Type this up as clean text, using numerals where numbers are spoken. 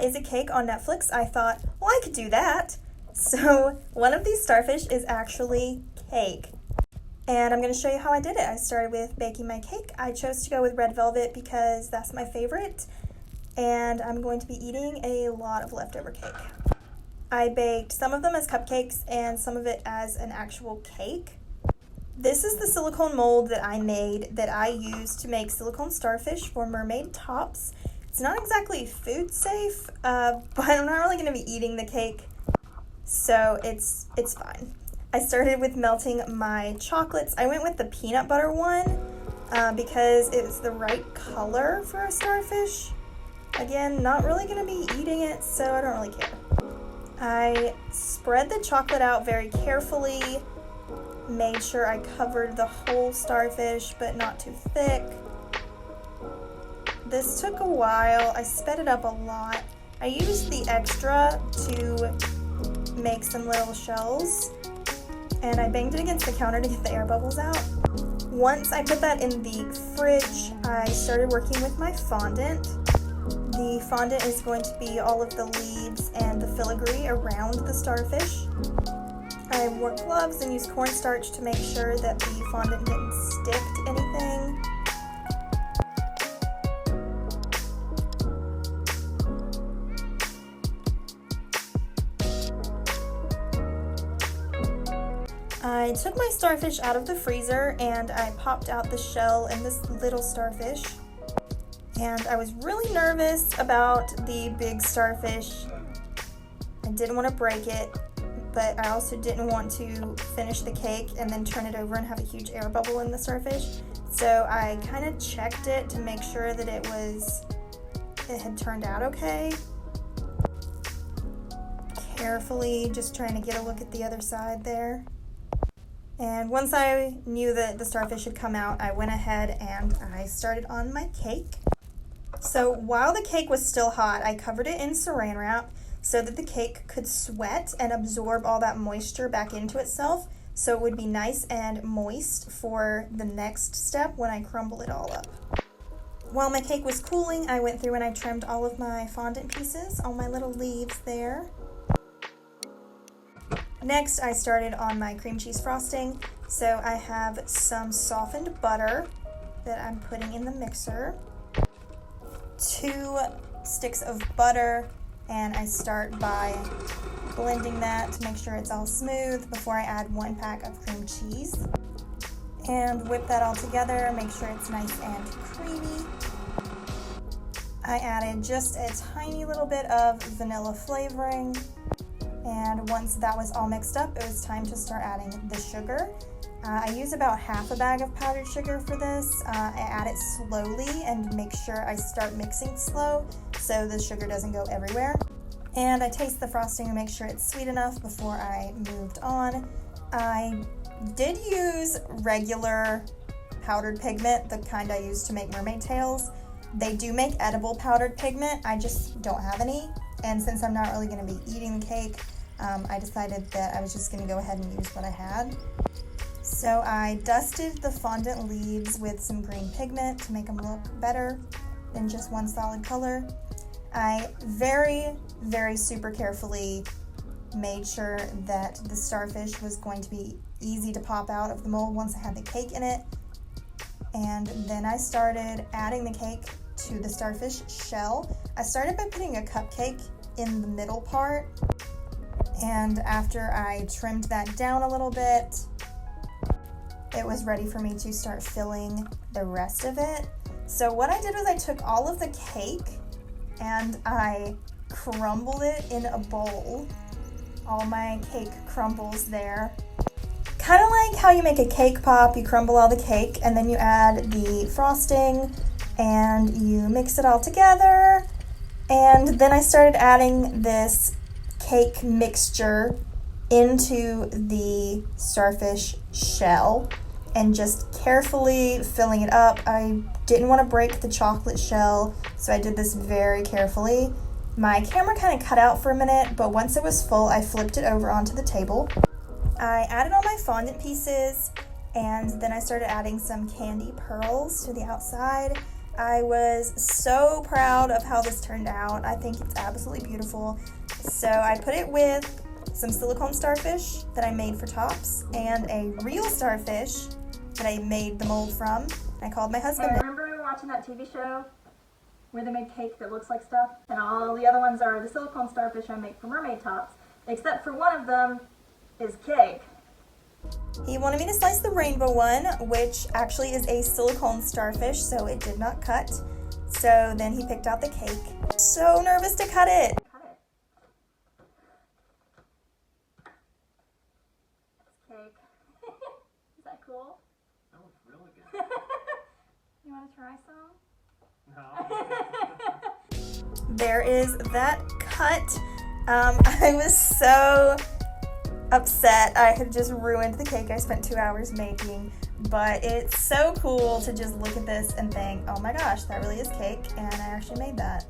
Is a Cake on Netflix, I thought, well, I could do that. So one of these starfish is actually cake. And I'm going to show you how I did it. I started with baking my cake. I chose to go with red velvet because that's my favorite. And I'm going to be eating a lot of leftover cake. I baked some of them as cupcakes and some of it as an actual cake. This is the silicone mold that I made that I used to make silicone starfish for Mermaid tops. It's not exactly food safe, but I'm not really going to be eating the cake, so it's fine. I started with melting my chocolates. I went with the peanut butter one because it's the right color for a starfish. Again, not really going to be eating it, so I don't really care. I spread the chocolate out very carefully, made sure I covered the whole starfish, but not too thick. This took a while. I sped it up a lot. I used the extra to make some little shells, and I banged it against the counter to get the air bubbles out. Once I put that in the fridge, I started working with my fondant. The fondant is going to be all of the leaves and the filigree around the starfish. I wore gloves and used cornstarch to make sure that the fondant didn't stick to anything. I took my starfish out of the freezer and I popped out the shell in this little starfish. And I was really nervous about the big starfish. I didn't want to break it, but I also didn't want to finish the cake and then turn it over and have a huge air bubble in the starfish. So I kind of checked it to make sure that it had turned out okay. Carefully, just trying to get a look at the other side there. And once I knew that the starfish had come out, I went ahead and I started on my cake. So while the cake was still hot, I covered it in saran wrap so that the cake could sweat and absorb all that moisture back into itself, so it would be nice and moist for the next step when I crumble it all up. While my cake was cooling, I went through and I trimmed all of my fondant pieces, all my little leaves there. Next, I started on my cream cheese frosting. So I have some softened butter that I'm putting in the mixer, 2 sticks of butter, and I start by blending that to make sure it's all smooth before I add 1 pack of cream cheese. And whip that all together, make sure it's nice and creamy. I added just a tiny little bit of vanilla flavoring. And once that was all mixed up, it was time to start adding the sugar. I use about half a bag of powdered sugar for this. I add it slowly and make sure I start mixing slow so the sugar doesn't go everywhere. And I taste the frosting and make sure it's sweet enough before I moved on. I did use regular powdered pigment, the kind I use to make mermaid tails. They do make edible powdered pigment, I just don't have any. And since I'm not really going to be eating the cake, I decided that I was just going to go ahead and use what I had. So I dusted the fondant leaves with some green pigment to make them look better than just one solid color. I very, very super carefully made sure that the starfish was going to be easy to pop out of the mold once I had the cake in it. And then I started adding the cake to the starfish shell. I started by putting a cupcake in the middle part, and after I trimmed that down a little bit, it was ready for me to start filling the rest of it. So what I did was I took all of the cake and I crumbled it in a bowl. All my cake crumbles there. Kind of like how you make a cake pop, you crumble all the cake and then you add the frosting and you mix it all together. And then I started adding this cake mixture into the starfish shell and just carefully filling it up. I didn't want to break the chocolate shell, so I did this very carefully. My camera kind of cut out for a minute, but once it was full, I flipped it over onto the table. I added all my fondant pieces, and then I started adding some candy pearls to the outside. I was so proud of how this turned out. I think it's absolutely beautiful. So I put it with some silicone starfish that I made for tops and a real starfish that I made the mold from. I called my husband. Hey, remember watching that TV show where they made cake that looks like stuff? And all the other ones are the silicone starfish I make for mermaid tops, except for one of them is cake. He wanted me to slice the rainbow one, which actually is a silicone starfish, so it did not cut. So then he picked out the cake. So nervous to cut it. It's cake. Is that cool? That looks really good. You want to try some? No. There is that cut. I was so upset. I had just ruined the cake I spent 2 hours making, but it's so cool to just look at this and think, oh my gosh, that really is cake, and I actually made that.